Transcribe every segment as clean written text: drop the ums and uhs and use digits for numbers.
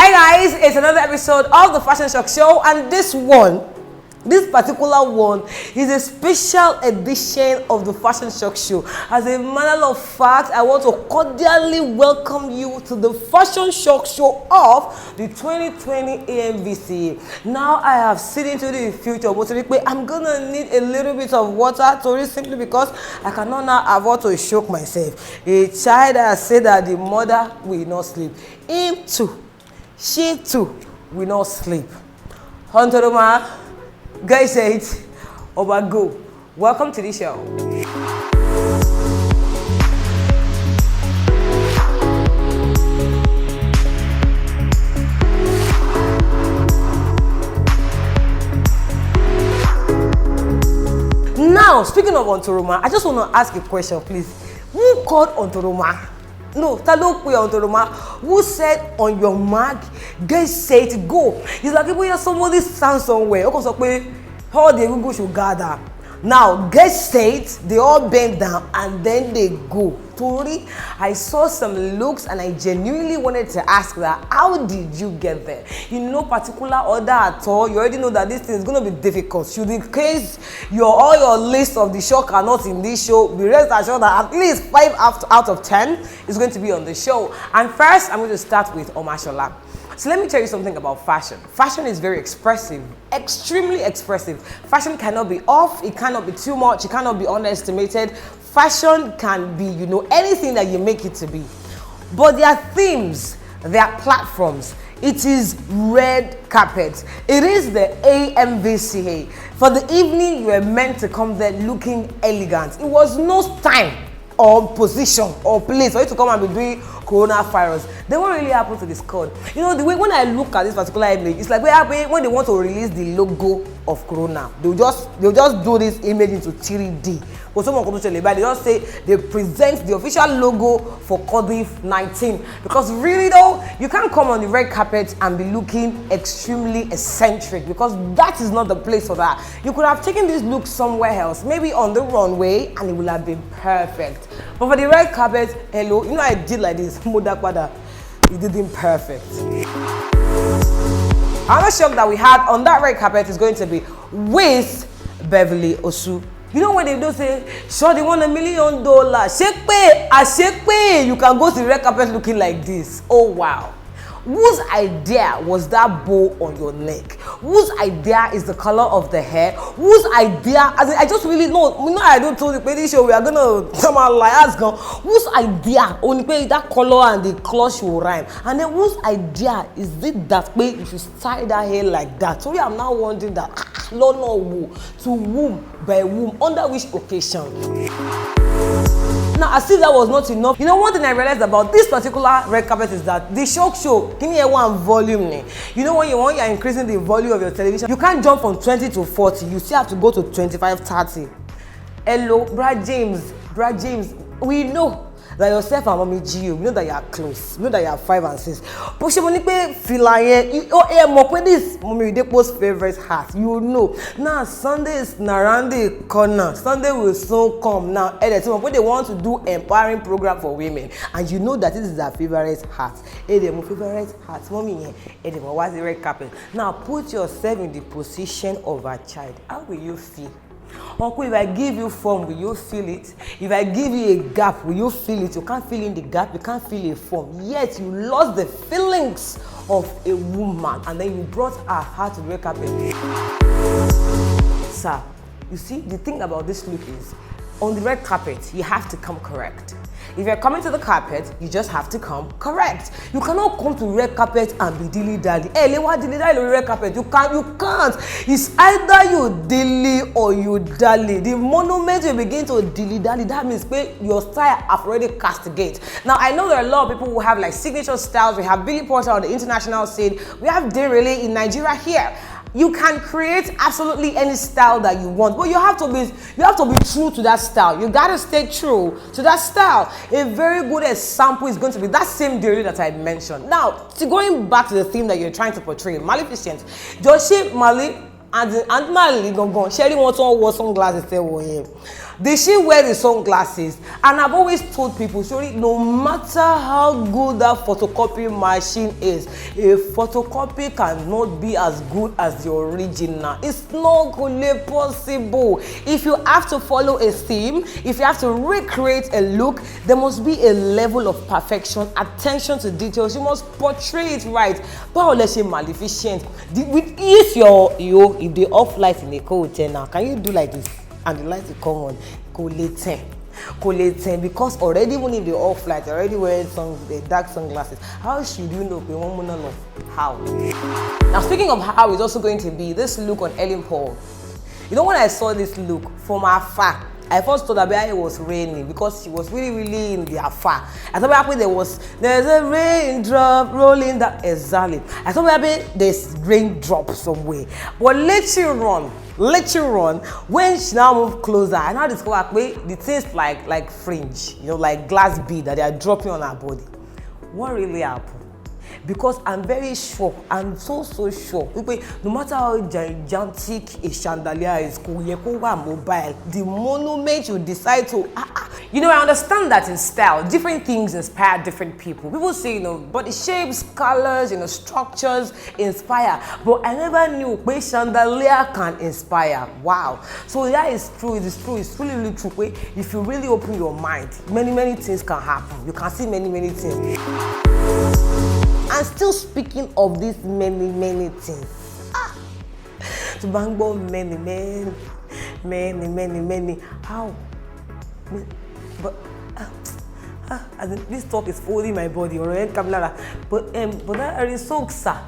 Hi guys, it's another episode of the Fashion Shock Show, and this particular one is a special edition of the Fashion Shock Show. As a matter of fact, I want to cordially welcome you to the Fashion Shock Show of the 2020 Amvca. Now I have seen into the future, but I'm gonna need a little bit of water to read, simply because I cannot now afford to shock myself. A child has said that the mother will not sleep. Him too. She too will not sleep. Hunter Roma, guys, say it, over go. Welcome to the show. Now, speaking of Ontoroma, I just want to ask a question, please. Who called Ontoroma? No, who said on your mark, get set, go? It's like if somebody stands somewhere, all the people should gather. Now, get set, they all bend down and then they go. Tori, I saw some looks and I genuinely wanted to ask that, how did you get there? In no particular order at all. You already know that this thing is going to be difficult. Should in case all your list of the show are not in this show, be rest assured that at least 5 out of 10 is going to be on the show. And first, I'm going to start with Omashola. So let me tell you something about fashion. Fashion is very expressive, extremely expressive. Fashion cannot be off, it cannot be too much, it cannot be underestimated. Fashion can be, anything that you make it to be. But there are themes, there are platforms. It is red carpet. It is the Amvca. For the evening, you are meant to come there looking elegant. It was no time or position or place for you to come and be doing coronavirus. Then what really happened to this code? The way when I look at this particular image, it's like when they want to release the logo of Corona, they'll just do this image into 3D. But they just say they present the official logo for COVID-19. Because really though, you can't come on the red carpet and be looking extremely eccentric, because that is not the place for that. You could have taken this look somewhere else, maybe on the runway, and it would have been perfect. But for the red carpet, hello, I did like this, it didn't perfect. Another shock that we had on that red carpet is going to be with Beverly Osu. When they don't say, sure, they want $1 million. Shake, you can go to the red carpet looking like this. Oh, wow. Whose idea was that bow on your neck? Whose idea is the color of the hair? Whose idea? I just really know. I don't tell the lady show we are gonna come out like ask her. Whose idea? Only pay that color and the cloth will rhyme. And then whose idea is it that way you should style that hair like that? So I'm now wondering that no, to whom by whom, under which occasion? Now, as if that was not enough, one thing I realized about this particular red carpet is that the show, give me one volume. When you're increasing the volume of your television, you can't jump from 20 to 40. You still have to go to 25, 30. Hello, Brad James, we know that yourself and Mommy Gio, we know that you are close, we know that you are 5 and 6. But she won't feel like this Mommy Depo's favorite hat. Now Sunday is around the corner. Sunday will soon come. Now, when they want to do empowering program for women, and you know that this is her favorite hat. My favorite hat, Mommy. What's the red carpet? Now put yourself in the position of a child. How will you feel? Uncle, if I give you form, will you feel it? If I give you a gap, will you feel it? You can't feel in the gap, you can't feel a form. Yet you lost the feelings of a woman, and then you brought her heart to the red carpet. Sir, you see, the thing about this look is, on the red carpet, you have to come correct. If you're coming to the carpet, you just have to come correct. You cannot come to red carpet and be dilly-dally. Hey, what dilly-dally on red carpet? You can't. It's either you dilly or you dally. The moment you begin to dilly-dally, that means your style have already castigate. Now, I know there are a lot of people who have like signature styles. We have Billy Porter on the international scene. We have Derele in Nigeria here. You can create absolutely any style that you want, but you have to be true to that style. You gotta stay true to that style. A very good example is going to be that same theory that I mentioned. Now, going back to the theme that you're trying to portray, Maleficent, Joshi Mali and Mali Gongon, sharing what wore sunglasses there were here. Did she wear the sunglasses? And I've always told people, sorry, no matter how good that photocopy machine is, a photocopy cannot be as good as the original. It's not really possible. If you have to follow a theme, if you have to recreate a look, there must be a level of perfection, attention to details. You must portray it right. But let's say maleficent. If they off light in a hotel now, can you do like this and the light will come on? Collating, because already when if they off light, already wearing the dark sunglasses. How should you know? How? Now speaking of how, is also going to be this look on Ellen Paul. You know, when I saw this look from afar, I first thought that it was raining because she was really in the afar. I thought maybe there's a raindrop rolling down. Exactly. I thought maybe there's raindrop somewhere. But later on, when she now moved closer, I now discovered the things like fringe, you know, like glass bead that they are dropping on her body. What really happened? Because I'm very sure, I'm so sure, no matter how gigantic a chandelier is, mobile, the monument you decide to, you know, I understand that in style, different things inspire different people. People say, you know, body shapes, colors, you know, structures inspire, but I never knew where chandelier can inspire. Wow. So that is true, it is true, it's really true. If you really open your mind, many things can happen. You can see many things. And still speaking of these many things, to bangbo many, how? But this talk is holding my body, alright, Kamlara. But that Arisoksa,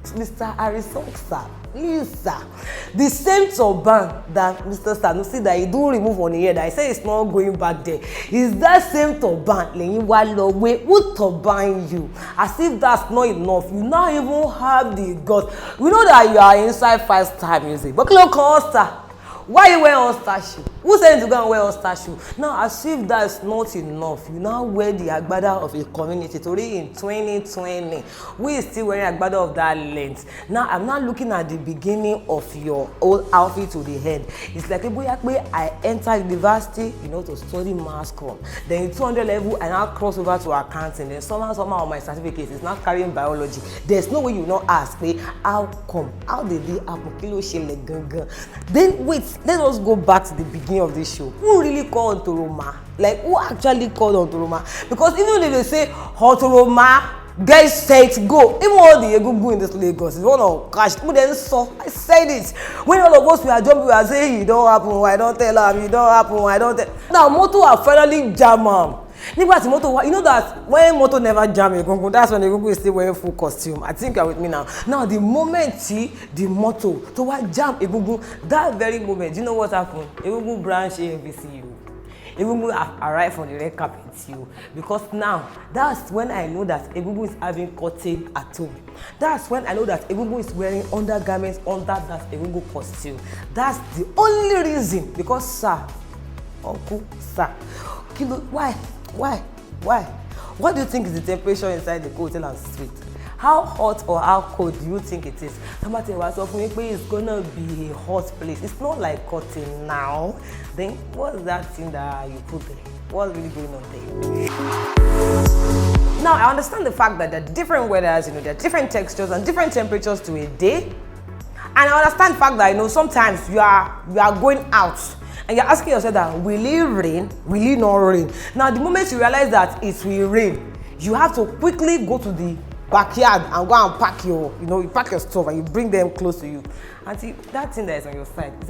Mr. Arisoksa, Lisa, the same turban that Mr. Sanusi that he do remove on the head, I say it's not going back there. Is that same turban who turban you? As if that's not enough, you now even have the guts. We know that you are inside 5-star music, but look, Costa. Why you wear all-star shoe? Who said to go and wear all-star shoe? Now, as if that's not enough, you now wear the agbada of a community. Today in 2020, we still wearing agbada of that length. Now, I'm not looking at the beginning of your old outfit to the head. It's like I entered university, you know, to study mass comm. Then in 200 level, I now cross over to accounting. Then somehow on my certificate is not carrying biology. There's no way you not ask me, how come? How did they happen? Then wait. Let us go back to the beginning of this show. Who really called Ontoroma? Like, who actually called Ontoroma? Because even if they say Ontoroma, get set, go. Even all the Egungun in this Lagos is one of cash. Who then saw? I said it. When all of us we are jumping, we are saying, it don't happen, I don't tell her, it don't happen, I don't tell. Now, Moto are finally jam. You know that when Moto never jam Egungun, that's when Egungun is still wearing full costume. I think you're with me now. Now, the moment the Moto to what jam Egungun, that very moment, you know what happened? Egungun branch Amvca. Egungun arrived on the red carpet because now that's when I know that Egungun is having curtain at home. That's when I know that Egungun is wearing undergarments under that Egungun costume. That's the only reason. Because sir, uncle, sir, Why? What do you think is the temperature inside the hotel and street? How hot or how cold do you think it is? Somebody was offering me, it's gonna be a hot place. It's not like cotton now. Then what's that thing that you put there? What's really going on there? Now I understand the fact that there are different weathers, you know, there are different textures and different temperatures to a day. And I understand the fact that, you know, sometimes you are going out and you're asking yourself that, will it rain? Will it not rain? Now, the moment you realize that it will rain, you have to quickly go to the backyard and go and pack you pack your stuff and you bring them close to you. And see, that thing that is on your side, is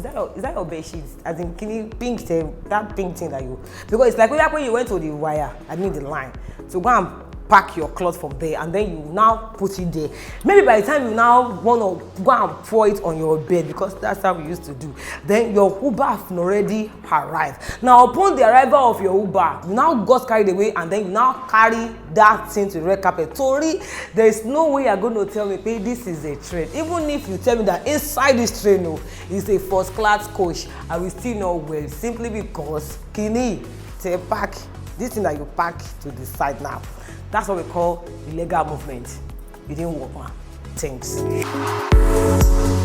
that your bed sheet? As in, can you pink that pink thing that you, because it's like when you went to the wire, the line, so go and pack your cloth from there and then you now put it there. Maybe by the time you now want to go and pour it on your bed, because that's how we used to do, then your Uber have already arrived. Now upon the arrival of your Uber, you now got carried away and then you now carry that thing to the red carpet. Tori, there is no way you're going to tell me, hey, this is a train. Even if you tell me that inside this train, no, it's a first class coach, I will still know well, simply because Kini, say pack, this thing that you pack to the side now. That's what we call illegal movement. You didn't work, man. Thanks.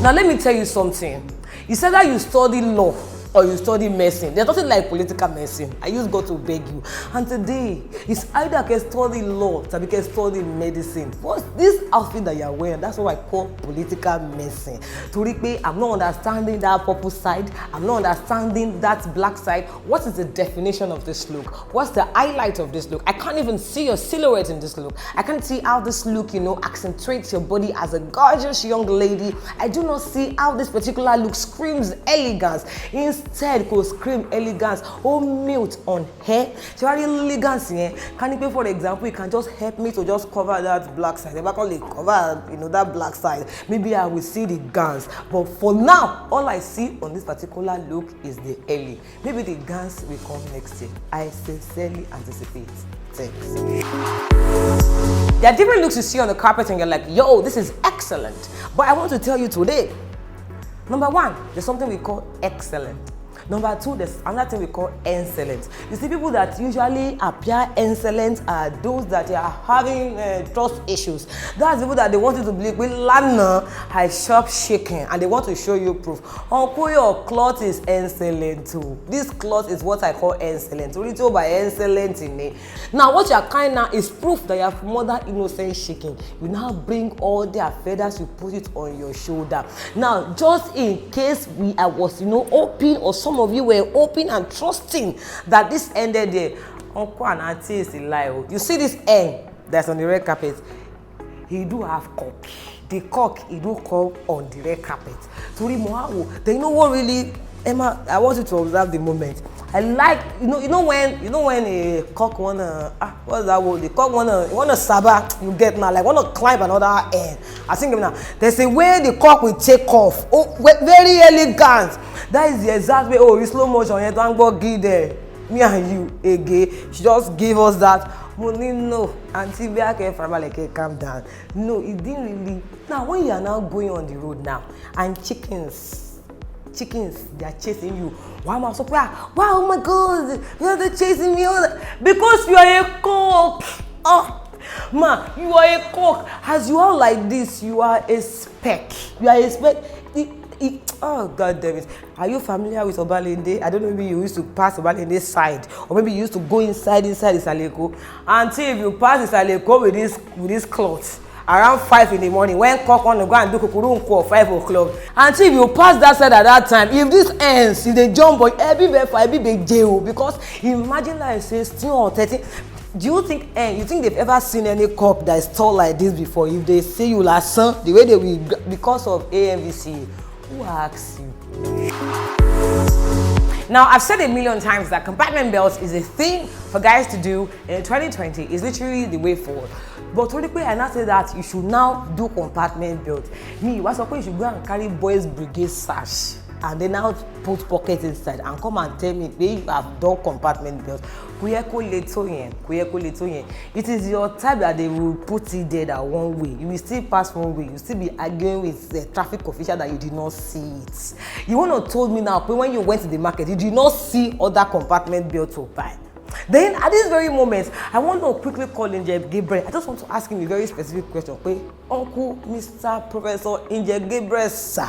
Now let me tell you something. You said that you study law or you study medicine. There's nothing like political medicine. I use God to beg you. And today, it's either I can study law or I can study medicine. What's this outfit that you're wearing? That's what I call political medicine. Toripe, I'm not understanding that purple side. I'm not understanding that black side. What is the definition of this look? What's the highlight of this look? I can't even see your silhouette in this look. I can't see how this look, accentuates your body as a gorgeous young lady. I do not see how this particular look screams elegance. Instead, could scream elegance or melt on hair. So elegance here. Can you, for example, you can just help me to just cover that black side. If I call it cover, that black side, maybe I will see the guns. But for now, all I see on this particular look is the Ellie. Maybe the guns will come next year. I sincerely anticipate. Thanks. There are different looks you see on the carpet and you're like, yo, this is excellent. But I want to tell you today, number one, there's something we call excellent. Number two, there's another thing we call excellent. You see, people that usually appear excellent are those that are having trust issues. That's people that they want you to believe, with Lana, I shop shaking, and they want to show you proof. Uncle, your cloth is excellent too. This cloth is what I call excellent. Only told by excellent in it. Now, what you are kind now is proof that you have mother innocent shaking. You now bring all their feathers, you put it on your shoulder. Now, just in case I was, open, or some of you were open and trusting that this ended there. Uncle and auntie is a lie. You see this end that's on the red carpet? He do have cock. The cock he do come on the red carpet. So then you know what really, Emma, I want you to observe the moment. I like, you know when a cock wanna what's that word? The cock wanna sabah, you get now, like wanna climb another end. I think now there's a way the cock will take off. Oh, very elegant. That is the exact way. Oh, in slow motion, you don't go give there. Me and you again. She just gave us that. Money no. Auntie be okay for like calm down. No, it didn't really. Now when you are now going on the road now and chickens, they are chasing you. Why am I so proud? Wow, oh my God, they're chasing me because you are a cock. Oh, man, you are a cock. As you are like this, you are a speck. You are a speck. Oh, God damn it. Are you familiar with Obalende? I don't know, maybe you used to pass Obalende's side, or maybe you used to go inside Isaleko. Until if you pass Isaleko with this cloth, around 5 in the morning, when cock want to go and do kukurunku at 5 o'clock. Until if you pass that side at that time, if this ends, if they jump on every big jail, because imagine that it says still on 30. Do you think they've ever seen any cock that is tall like this before? If they see you last son, the way they will, because of Amvca, who asks you? Now, I've said a million times that compartment belts is a thing for guys to do in 2020. It's literally the way forward. But to the way I now say that you should now do compartment belt. Me, what's up? You should go and carry boys brigade sash and then now put pockets inside and come and tell me they have done compartment belt. It is your type that they will put it there that one way. You will still pass one way. You still be arguing with the traffic official that you did not see it. You want to told me now, but when you went to the market, you did not see other compartment belt to buy. Then at this very moment, I want to quickly call Inje Gabriel. I just want to ask him a very specific question. Uncle, Mr. Professor Inje Gabriel, sir.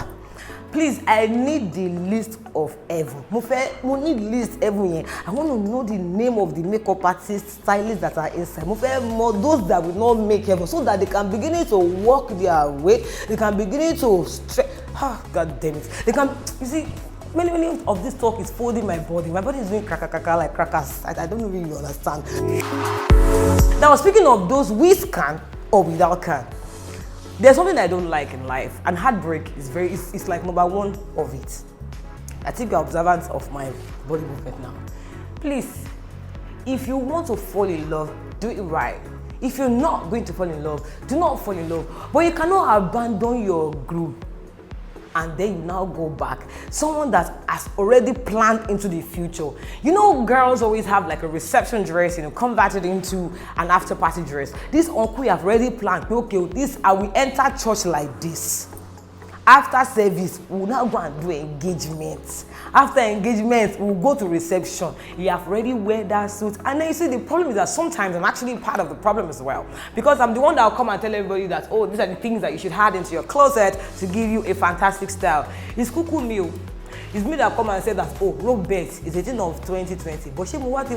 Please, I need the list of every. I need list every. I want to know the name of the makeup artists, stylists that are inside. More those that will not make ever, so that they can begin to walk their way. They can begin to stretch. God damn it! They can. You see, many of this talk is folding my body. My body is doing crack like crackers. I don't really understand. Now, speaking of those with can or without can. There's something I don't like in life, and heartbreak is it's like number one of it. I think you're observant of my body movement now. Please, if you want to fall in love, do it right. If you're not going to fall in love, do not fall in love. But you cannot abandon your groove and then you now go back. Someone that has already planned into the future. You know, girls always have like a reception dress, converted into an after party dress. This uncle you have already planned. Okay, I will enter church like this. After service, we'll now go and do engagement. After engagement, we'll go to reception. You have already wear that suit. And then you see, the problem is that sometimes I'm actually part of the problem as well. Because I'm the one that will come and tell everybody that, oh, these are the things that you should add into your closet to give you a fantastic style. It's cuckoo meal. It's me that come and say that, oh, rope bet is a thing of 2020. But she what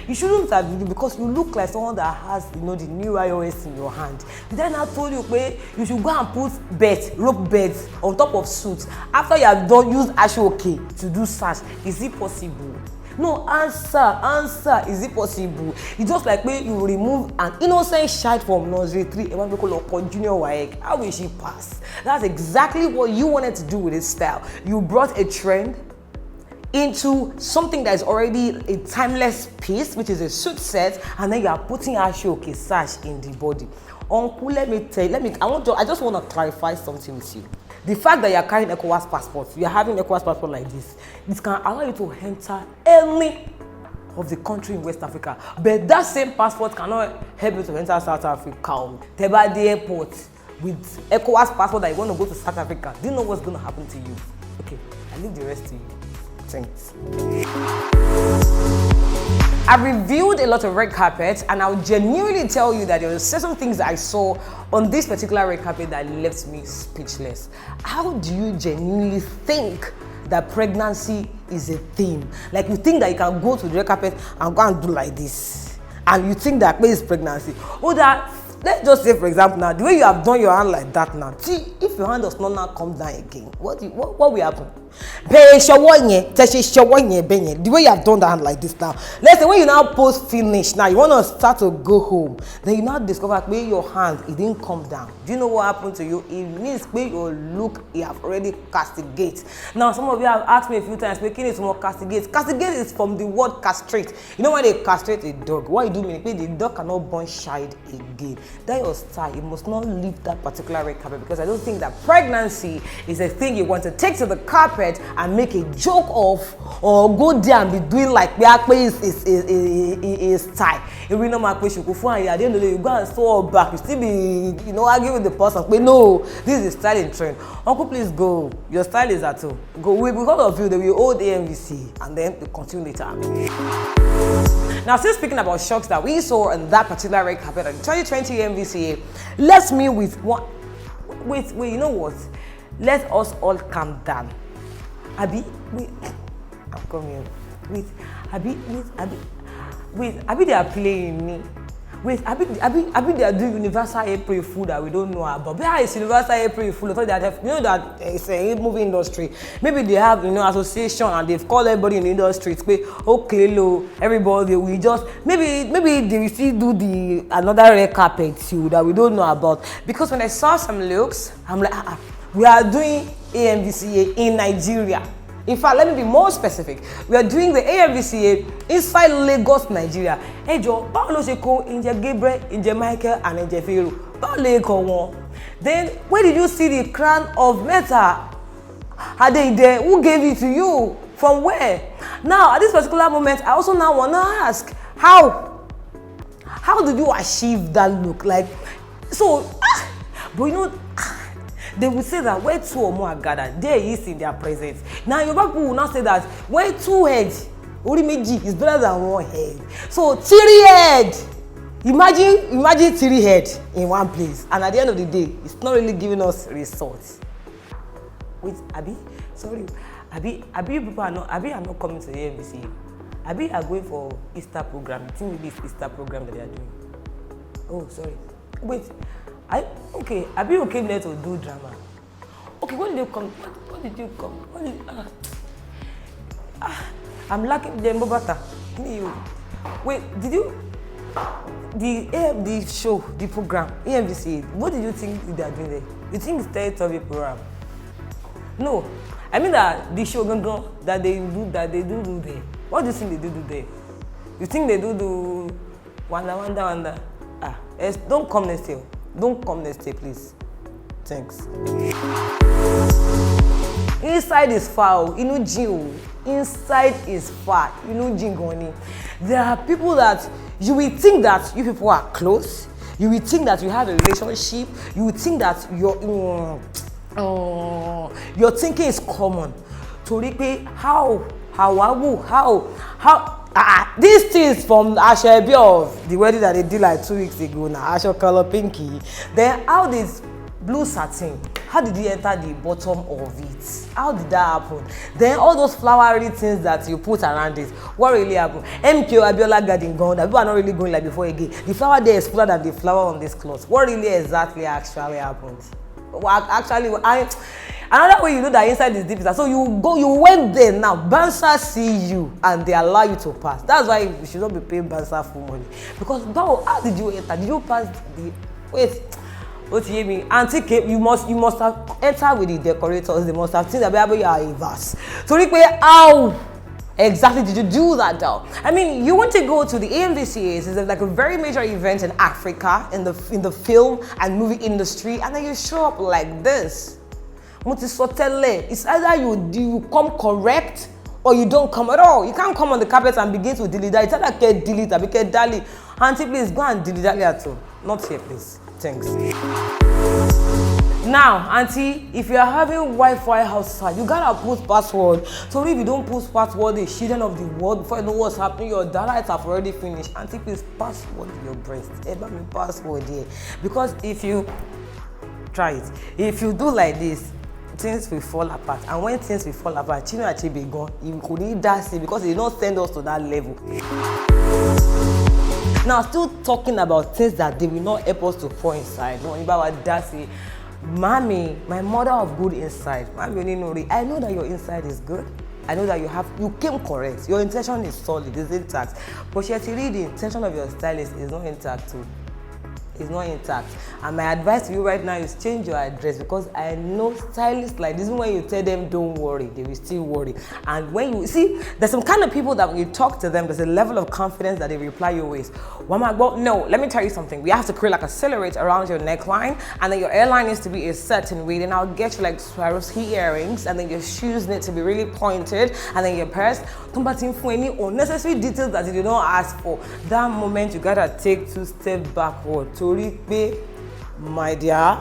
you shouldn't have, because you look like someone that has, you know, the new iOS in your hand. Then I told you, you should go and put rope beds on top of suits after you have done use Ashoke to do search. Is it possible? No, answer. Is it possible? It's just like when you remove an innocent child from nursery 3 and one call junior WAEC. How will she pass? That's exactly what you wanted to do with this style. You brought a trend into something that is already a timeless piece, which is a suit set, and then you are putting Ashoke sash in the body. Uncle, I just want to clarify something with you. The fact that you are carrying ECOWAS passport, you are having ECOWAS passport like this can allow you to enter any of the country in West Africa. But that same passport cannot help you to enter South Africa. Teba the airport with ECOWAS passport that you want to go to South Africa. Do you know what's going to happen to you? Okay, I leave the rest to you. Thanks. I've reviewed a lot of red carpets, and I'll genuinely tell you that there were certain things I saw on this particular red carpet that left me speechless. How do you genuinely think that pregnancy is a theme? Like, you think that you can go to the red carpet and go and do like this, and you think that is pregnancy? Or that, let's just say, for example, now the way you have done your hand like that now, see, if your hand does not now come down again, what will happen? The way you have done that hand like this now, let's say when you now post finish, now you want to start to go home, then you now discover where your hand, it didn't come down. Do you know what happened to you? It means where your look, you have already castigate. Now some of you have asked me a few times, making it more castigate. Castigate is from the word castrate. You know when they castrate a dog, what you do mean the dog cannot born child again. That your style, you must not leave that particular red carpet, because I don't think that pregnancy is a thing you want to take to the carpet and make a joke of, or go there and be doing like is style. If we know my question, at the end of the day, you go and sew back, you still be, you know, arguing with the person. But no, this is styling trend. Uncle, please go. Your style is at all. Go. Because of you, they will hold Amvca, and then we continue later. Now, still speaking about shocks that we saw on that particular red carpet at the 2020 Amvca, let's meet with one. Wait, you know what? Let us all calm down. Abi, wait, I'm coming. Wait, Abi, they are playing me. Wait, Abi, they are doing Universal April Fool that we don't know about. Where is Universal April Fool? I thought they have, you know that it's a movie industry. Maybe they have, you know, association, and they've called everybody in the industry to say, okay, hello, everybody, we just maybe they will still do another red carpet too that we don't know about. Because when I saw some looks, I'm like, we are doing Amvca in Nigeria. In fact, let me be more specific. We are doing the Amvca inside Lagos, Nigeria. Hey Joe, báwo ló ṣe kó Inje Gabriel, Inje Michael, and Inje Pharaoh? Báwo lè kó wọn? Then, where did you see the crown of Meta? Are they there? Who gave it to you? From where? Now, at this particular moment, I also now want to ask, how did you achieve that look? Like, so, but you know, they will say that where two or more are gathered, there is in their presence. Now, your people will not say that where two heads, Orimeji is better than one head. So, 3 head. Imagine 3 head in one place. And at the end of the day, it's not really giving us results. Wait, Abi? Sorry. Abi people are not coming to the Amvca. Abi are going for Easter program. I think maybe it's Easter program that they are doing. Oh, sorry. Wait. Okay, Abi came there to do drama. Okay, when did you come? When did you come? I'm lacking the Mbobata. Wait, did you the show, the program, Amvca? What did you think they are doing there? You think it's territory program? No, I mean that the show that they do there. What do you think they do there? You think they do wonder? Don't come next year. Don't come next day, please. Thanks. Inside is foul, you know, Jin. Inside is far, you know, Jingoni. There are people that you will think that you people are close. You will think that you have a relationship. You will think that your thinking is common. To repeat, how these things from Ashebi of the wedding that they did like 2 weeks ago now, Asho color pinky. Then how this blue satin. How did you enter the bottom of it? How did that happen? Then all those flowery things that you put around it, what really happened? MK Abiola garden gone, that people are not really going like before again. The flower there is fuller than the flower on this cloth. What really exactly actually happened? Well, actually, another way you know that inside is deep is that so you went there now, Bansa see you and they allow you to pass. That's why you should not be paying Bansa full money. Because how did you enter? Did you pass the what you hear me? Auntie, you must have entered with the decorators. They must have seen that you are a verse. So how exactly did you do that though? I mean, you want to go to the Amvca, it's like a very major event in Africa in the film and movie industry, and then you show up like this. It's either you come correct or you don't come at all. You can't come on the carpet and begin to delete that. It's either get delete or get dali. Auntie, please go and delete that at all. Not here, please. Thanks. Now, auntie, if you are having Wi-Fi outside, you gotta put password. So if you don't put password, the children of the world, before you know what's happening, your data rights have already finished. Auntie, please password your breast. Ever me password here. Because if you try it, if you do like this, things will fall apart. And when things will fall apart, Chino actually be gone. You could need that because they don't send us to that level. Now, still talking about things that they will not help us to pour inside. No, about that. Mommy, my mother of good inside. Mommy, I know that your inside is good. I know that you came correct. Your intention is solid, it's intact. But yet, really, the intention of your stylist is not intact too. It's not intact. And my advice to you right now is change your address, because I know stylists like this, when you tell them don't worry, they will still worry. And when you see, there's some kind of people that when you talk to them, there's a level of confidence that they reply you with. Well, no, let me tell you something. We have to create like a silhouette around your neckline, and then your hairline needs to be a certain way. Then I'll get you like Swarovski earrings, and then your shoes need to be really pointed, and then your purse. Combating for any unnecessary details that you did not ask for. That moment you gotta take 2 steps backward. My dear,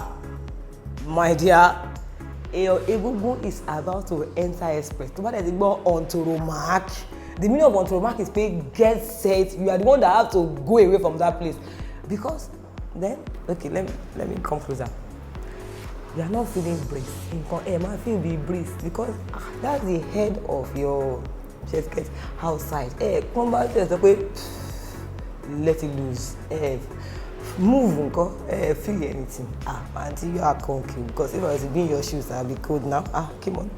Egungun is about to enter express. What is it about Ontoromark? The meaning of Ontoromark is pay, get set. You are the one that have to go away from that place. Because then, okay, let me come closer. You are not feeling breeze. I feel the breeze because that's the head of your chest get outside. Come back there, let it loose. Move, feel anything. Until you are conky. Because if I was to be in your shoes, I'll be cold now. Come on.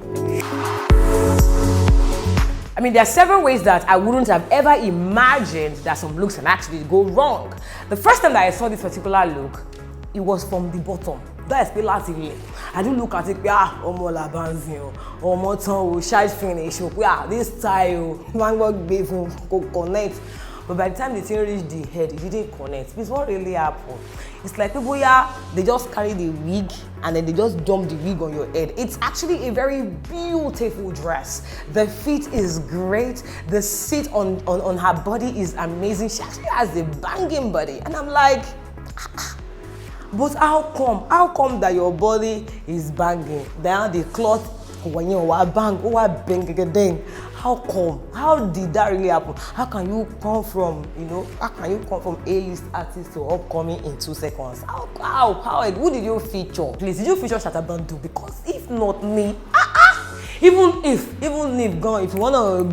I mean, there are several ways that I wouldn't have ever imagined that some looks can actually go wrong. The first time that I saw this particular look, it was from the bottom. That is relatively. I do look at it, omo labanzio, omo ton, shine finish, this style, man work baby, connect. But by the time the thing reached the head, it didn't connect. Because what really happened? It's like people they just carry the wig and then they just dump the wig on your head. It's actually a very beautiful dress. The fit is great. The sit on her body is amazing. She actually has a banging body. And I'm like, but how come that your body is banging? Then the cloth, when you bang, how come? How did that really happen? How can you come from, A-list artist to upcoming in 2 seconds? How? Who did you feature? Please, did you feature Shatabandu? Because if not me, even if gone, if you want to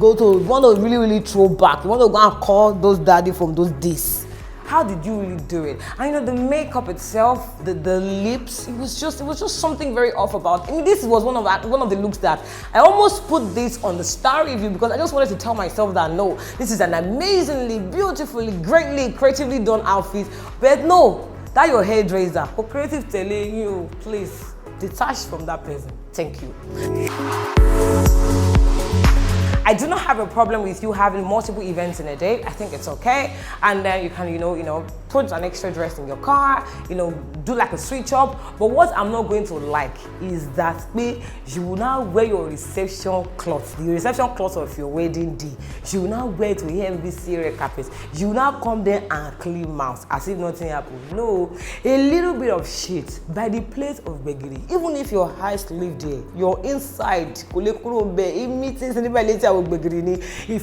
really throw back, you want to go and call those daddy from those days. How did you really do it? And the makeup itself, the lips, it was just something very off about. I mean, this was one of the looks that I almost put this on the star review because I just wanted to tell myself that no, this is an amazingly, beautifully, greatly, creatively done outfit. But no, that your hairdresser or creative telling you, please detach from that person. Thank you. I do not have a problem with you having multiple events in a day. I think it's okay. And then you can, put an extra dress in your car, do like a switch up. But what I'm not going to like is that you will now wear your reception cloth, the reception cloth of your wedding day. You will now wear it to Amvca red carpet. You will now come there and clean mouth as if nothing happened. No, a little bit of shit by the plate of begiri. Even if your eyes live there, your inside, if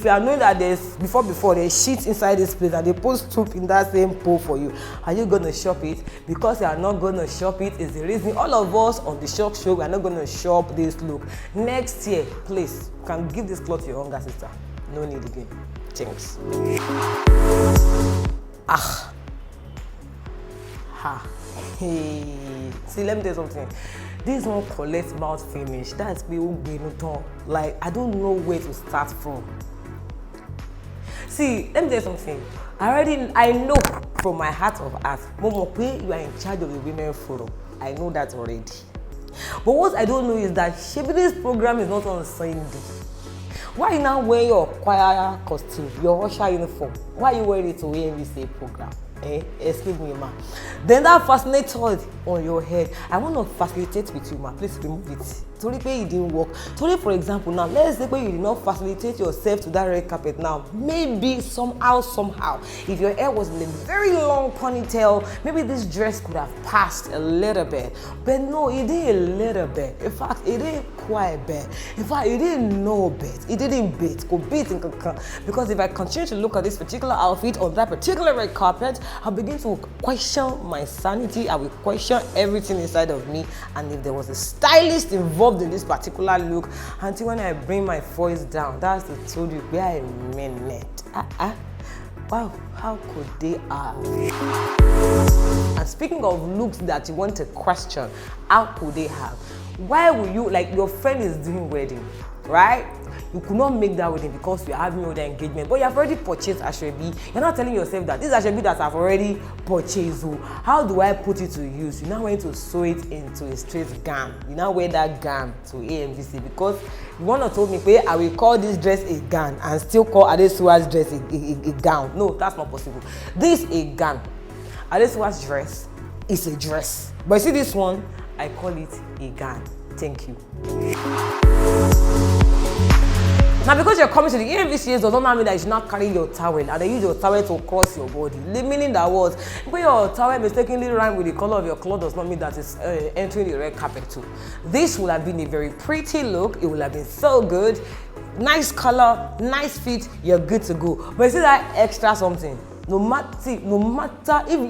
you are knowing that there's before there's shit inside this place and they put soup in that same pot, go for you. Are you going to shop it? Because you are not going to shop it is the reason all of us on the shop show we are not going to shop this look. Next year, please, you can give this cloth to your younger sister. No need again. Thanks. Hey. See, let me tell you something. This one collects mouth finish. That's me. Like, I don't know where to start from. See, let me tell you something. I know from my heart of heart, Momo, you are in charge of the women forum. I know that already. But what I don't know is that this program is not on Sunday. Why you now wear your choir costume, your usher uniform? Why you wearing it to Amvca program? Excuse me, ma. Then that fascinator on your head, I want to facilitate with you, ma. Please remove it. Sorry, it didn't work. Sorry, for example, now let's say you did not facilitate yourself to that red carpet. Now, maybe somehow, if your hair was in a very long ponytail, maybe this dress could have passed a little bit. But no, it did a little bit. In fact, it didn't quite bit. In fact, it didn't know bit. It didn't bit. Go bit in because if I continue to look at this particular outfit on that particular red carpet, I'll begin to question my sanity. I will question everything inside of me. And if there was a stylist involved in this particular look, until when I bring my voice down, that's the told you where I mean it. Wow, how could they have? And speaking of looks that you want to question, how could they have? Why will you, like your friend is doing wedding, right? You could not make that wedding because you're having other engagement, but you have already purchased Ashwebi. You're not telling yourself that this Ashwebi that I've already purchased, so how do I put it to use? You're now going to sew it into a straight gown. You now wear that gown to Amvca because you want to told me, hey, I will call this dress a gown and still call Adesuwa's dress a gown. No, that's not possible. This is a gown. Adesuwa's dress is a dress. But you see this one, I call it a gown. Thank you. Now, because you're coming to the Amvca, does not mean that you should not carry your towel and then use your towel to cross your body. The meaning that was, when your towel mistakenly rhyme with the color of your cloth does not mean that it's entering the red carpet too. This would have been a very pretty look. It would have been so good. Nice color, nice fit, you're good to go. But you see that extra something? No matter if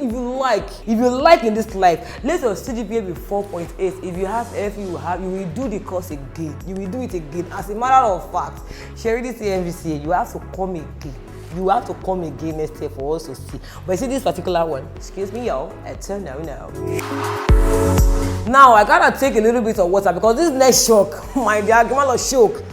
you like in this life, let your CGPA be 4.8. If you have F, you will do the course again. You will do it again. As a matter of fact, sharing this Amvca, you have to come again. You have to come again next year for us to see. But you see this particular one, excuse me, y'all, I turn now. Now I gotta take a little bit of water because this next shock, my dear, give me a shock.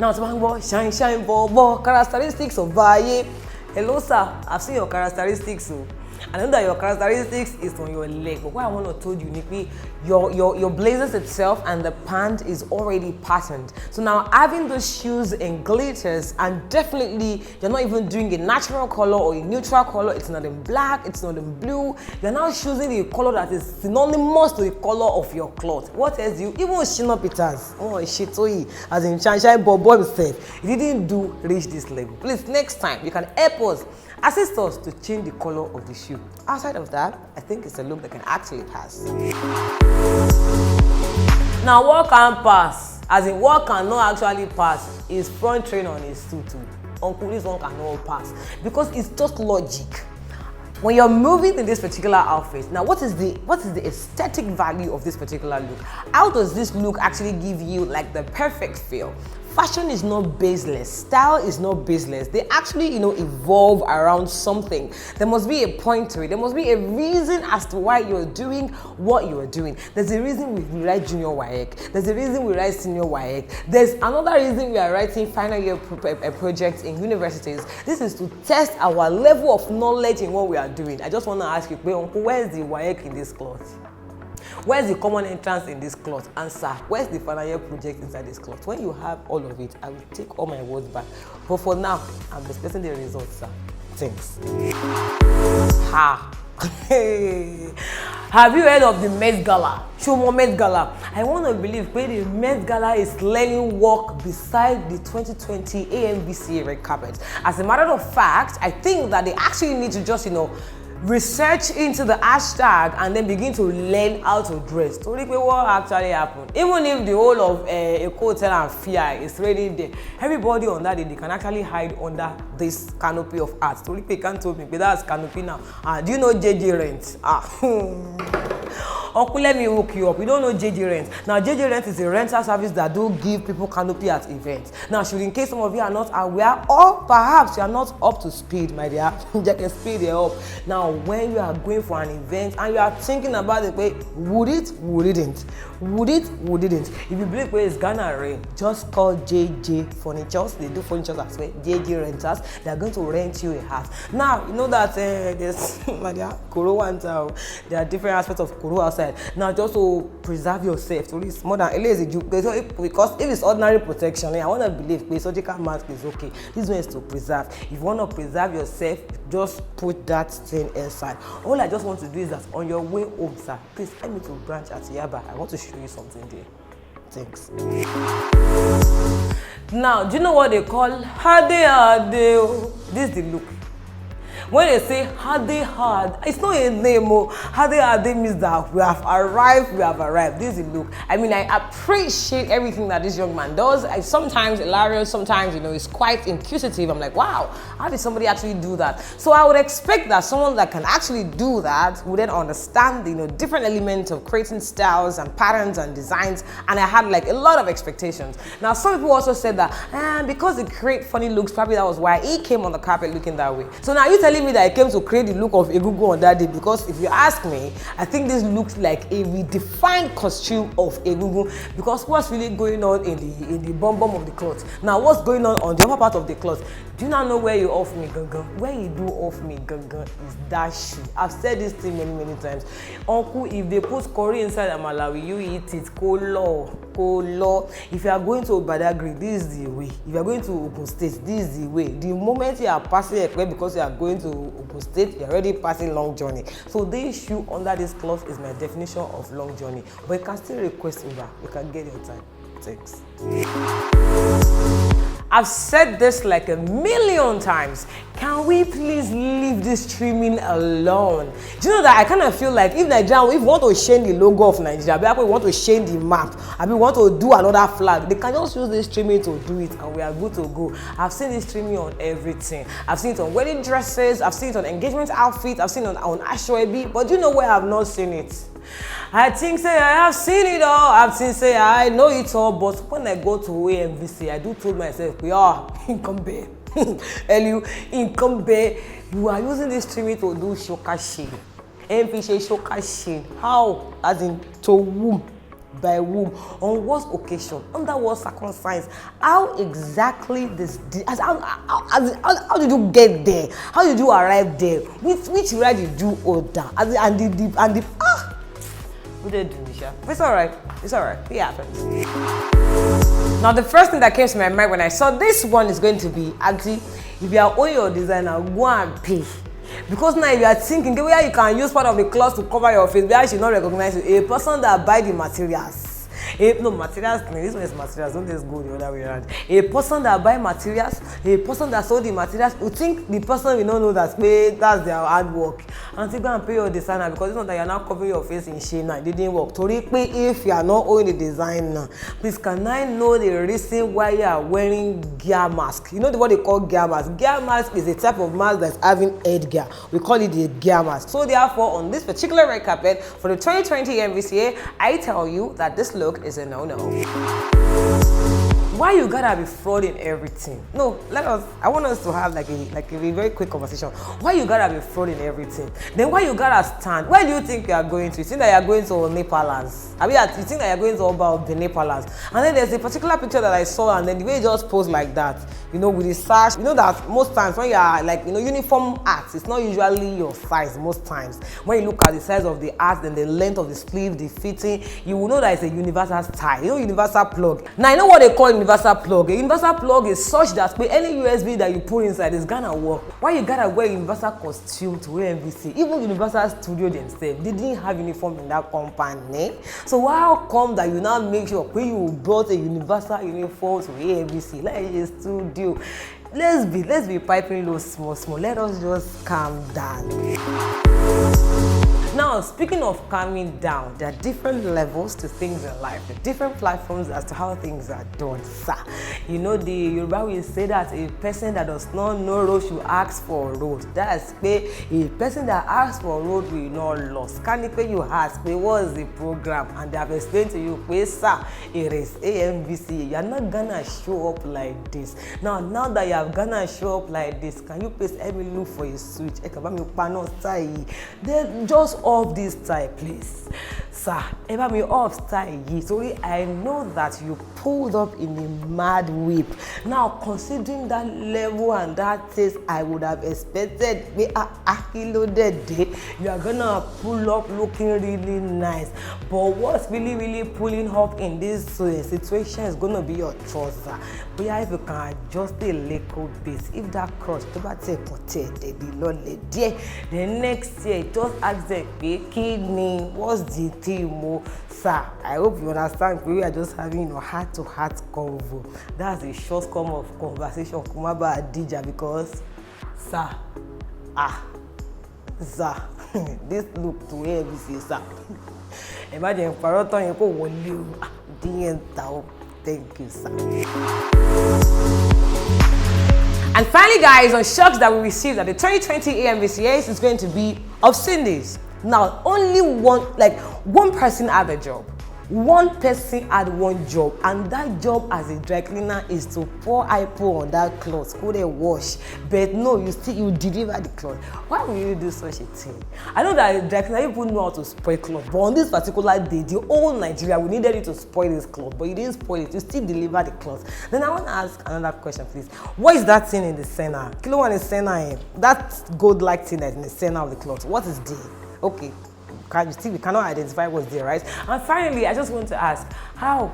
Now, shine, bobo, characteristics of Vaye. Hello, sir. I've seen your characteristics. So I know that your characteristics is on your leg. But what I want to tell you, Nikki, your blazers itself and the pant is already patterned. So now having those shoes in glitters, and definitely you're not even doing a natural color or a neutral color. It's not in black, it's not in blue. You're now choosing a color that is synonymous to the color of your cloth. What else you even Shino Peters? Oh, shitoi, as in Shine Bobo himself. He didn't reach this level. Please, next time you can help us, assist us to change the color of the shoe. Outside of that, I think it's a look that can actually pass. Now, what can pass? As in, what cannot actually pass is front train on his tutu. Uncle, this one cannot pass because it's just logic. When you're moving in this particular outfit, now what is the aesthetic value of this particular look? How does this look actually give you like the perfect feel? Fashion is not baseless. Style is not baseless. They actually, evolve around something. There must be a point to it. There must be a reason as to why you're doing what you're doing. There's a reason we write junior WAEC. There's a reason we write senior WAEC. There's another reason we are writing final year projects in universities. This is to test our level of knowledge in what we are doing. I just want to ask you, Uncle, where is the WAEC in this cloth? Where's the common entrance in this cloth? Answer. Where's the final year project inside this cloth? When you have all of it, I will take all my words back. But for now, I'm expecting the results, sir. Thanks. Have you heard of the Met Gala? Shomo Met Gala. I want to believe where the Met Gala is learning work beside the 2020 Amvca red carpet. As a matter of fact, I think that they actually need to just, research into the hashtag and then begin to learn how to dress. To look at what actually happened. Even if the whole of a hotel and fear is already there, everybody on that day they can actually hide under this canopy of art. To look at can't tell me, but that's canopy now. Do you know JJ Rent? Uncle, let me hook you up. You don't know JJ Rent. Now, JJ Rent is a rental service that do give people canopy at events. Now, should in case some of you are not aware, or perhaps you are not up to speed, my dear, you can speed it up. Now, when you are going for an event and you are thinking about it, wait, would it, would it didn't? Would it, would it didn't? If you believe where it's Ghana Rain, just call JJ Furnitures. They do furniture as well. JJ Renters. They are going to rent you a house. Now, you know that there's, my dear, Koro Wanta. There are different aspects of Koro outside. Now, just to preserve yourself, so it's more than because if it's ordinary protection, I want to believe a surgical mask is okay. This one is to preserve. If you want to preserve yourself, just put that thing inside. All I just want to do is that on your way home, sir, please let me to branch at Yaba. I want to show you something there. Thanks. Now, do you know what they call Hade? This is the look. When they say Hade, it's not a name. Hade means that we have arrived. This is the look. I mean, I appreciate everything that this young man does. Sometimes hilarious, sometimes, it's quite inquisitive. I'm like, wow, how did somebody actually do that? So I would expect that someone that can actually do that would then understand, different elements of creating styles and patterns and designs. And I had like a lot of expectations. Now, some people also said that, because they create funny looks, probably that was why he came on the carpet looking that way. So now you telling me that I came to create the look of Egungun on that day, because if you ask me, I think this looks like a redefined costume of Egungun, because what's really going on in the bum of the cloth? Now, what's going on the upper part of the cloth? Do you not know where you off me, Gangan? Where you do off me, Gangan, is that shoe. I've said this thing many times. Uncle, if they put curry inside a Malawi, you eat it. Kolo. If you are going to Badagry, this is the way. If you are going to Ogun State, this is the way. The moment you are passing a club because you are going to Ogun State, you are already passing long journey. So this shoe under this cloth is my definition of long journey. But you can still request Uber. You can get your time. Thanks. I've said this like a million times. Can we please leave this streaming alone? Do you know that I kind of feel like if we want to change the logo of Nigeria, we want to change the map, we want to do another flag, they can just use this streaming to do it and we are good to go. I've seen this streaming on everything. I've seen it on wedding dresses, I've seen it on engagement outfits, I've seen it on Ashwebi, but do you know where I've not seen it? I think say I have seen it all. I've seen say I know it all, but when I go to Amvca, I do told myself, we are incombe. Elu incombe. You are using this streaming to do shokashin. Amvca shokashin. How? As in to whom? By whom? On what occasion? Under what circumstance? How exactly how did you get there? How did you arrive there? Which ride did you order? It's alright. It happens. Now, the first thing that came to my mind when I saw this one is going to be, actually, if you are owning your designer, go and pay. Because now if you are thinking where you can use part of the cloth to cover your face, where she not recognize you, a person that buy the materials. Materials, this one is materials, don't just go the other way around. A person that buy materials, a person that sold the materials, you think the person will not know that that's their hard work. And you go and pay your designer, because it's not that you're not covering your face in shame now, it didn't work. If you are not owning the designer, please can I know the reason why you are wearing gear mask? You know what they call gear mask? Gear mask is a type of mask that's having head gear. We call it the gear mask. So therefore, on this particular red carpet for the 2020 Amvca, I tell you that this look is a no-no. Why you gotta be fraud in everything? No, I want us to have like a very quick conversation. Why you gotta be fraud in everything? Then why you gotta stand? Where do you think you are going to? You think that you are going to Nepalans? You think that you are going to about the Nepalans? And then there's a particular picture that I saw, and then the way you just pose like that, with the sash. You know that most times when you are uniform art, it's not usually your size most times. When you look at the size of the art, then the length of the sleeve, the fitting, you will know that it's a universal style. Universal plug. Now, you know what they call universal plug? A universal plug is such that any USB that you put inside is gonna work. Why you gotta wear universal costume to wear MVC? Even Universal Studio themselves, they didn't have uniform in that company. So how come that you now make sure when you brought a universal uniform to AMVC, like a studio? let's be piping low small. Let us just calm down. Now, speaking of calming down, there are different levels to things in life, the different platforms as to how things are done, sir. You know, the Yoruba will say that a person that does not know road should ask for a road. That's a person that asks for a road will not lose. Can you ask, what's the program? And they have explained to you, sir, it is Amvca. You're not gonna show up like this. Now that you have gonna show up like this, can you please help me look for a switch? Then just off this tie, please. Sir, ever me off tie. Sorry, I know that you pulled up in a mad whip. Now, considering that level and that taste, I would have expected me a loaded day. You are gonna pull up looking really nice. But what's really pulling up in this situation is gonna be your trouser. But yeah, if you can adjust a little bit, if that cross to the next year, just ask the kidney, what's the theme, sir? I hope you understand. We are just having a heart-to-heart convo. That's a short form of conversation Kumaba Adija because, sir, sir, this look to Amvca, sir. Imagine Paroton you go one you thank you, sir. And finally, guys, on shocks that we received at the 2020 Amvca is going to be obscene days. Now, only one person had a job. One person had one job, and that job as a dry cleaner is to pour hypo on that cloth, go there wash. But no, you deliver the cloth. Why will you do such a thing? I know that dry cleaner people know how to spoil cloth, but on this particular day, the whole Nigeria, we needed you to spoil this cloth, but you didn't spoil it. You still deliver the cloth. Then I want to ask another question, please. What is that thing in the center? Kilo one is center. That gold-like thing that's in the center of the cloth. What is there? Okay. We cannot identify what's there, right? And finally, I just want to ask, how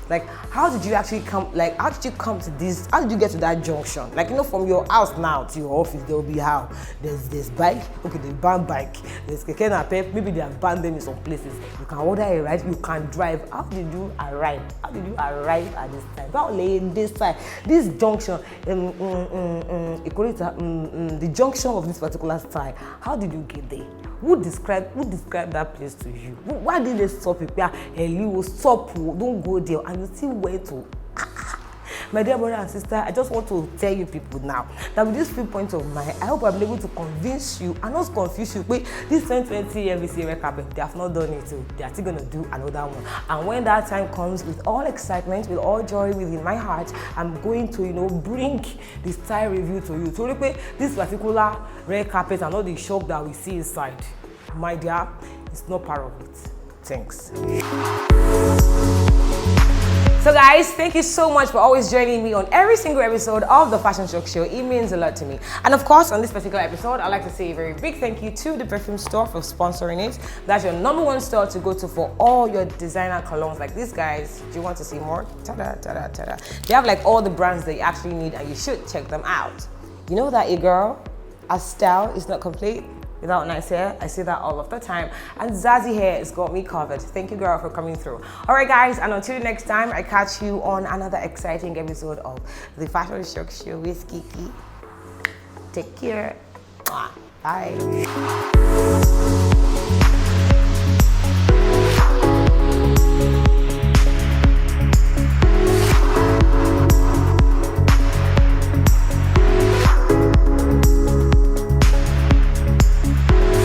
did you actually come, how did you come to this, how did you get to that junction? From your house now to your office, there will be how? There's this bike, okay, the banned bike, there's Kiekietv, maybe they have banned them in some places. You can order a ride, you can drive. How did you arrive? How did you arrive at this time? How late this time? This junction, the junction of this particular style, how did you get there? Who described that place to you? Why did they stop it? Stop, don't go there, and you still went to. My dear brother and sister, I just want to tell you people now that with this 3 points of mine, I hope I'm able to convince you and not confuse you. Wait, this 2020 Amvca red carpet, they have not done it, so they are still going to do another one. And when that time comes, with all excitement, with all joy within my heart, I'm going to, bring the style review to you. So this particular red carpet and all the shock that we see inside, my dear, it's not part of it. Thanks. So guys, thank you so much for always joining me on every single episode of the Fashion Shock Show. It means a lot to me. And of course, on this particular episode, I'd like to say a very big thank you to the perfume store for sponsoring it. That's your #1 store to go to for all your designer colognes like this, guys. Do you want to see more? Ta-da, ta-da, ta-da. They have all the brands that you actually need, and you should check them out. You know that a style is not complete without nice hair. I say that all of the time, and zazzy hair has got me covered. Thank you, girl, for coming through. All right, guys, and until next time, I catch you on another exciting episode of the Fashion Shock Show with Kiki. Take care. Bye.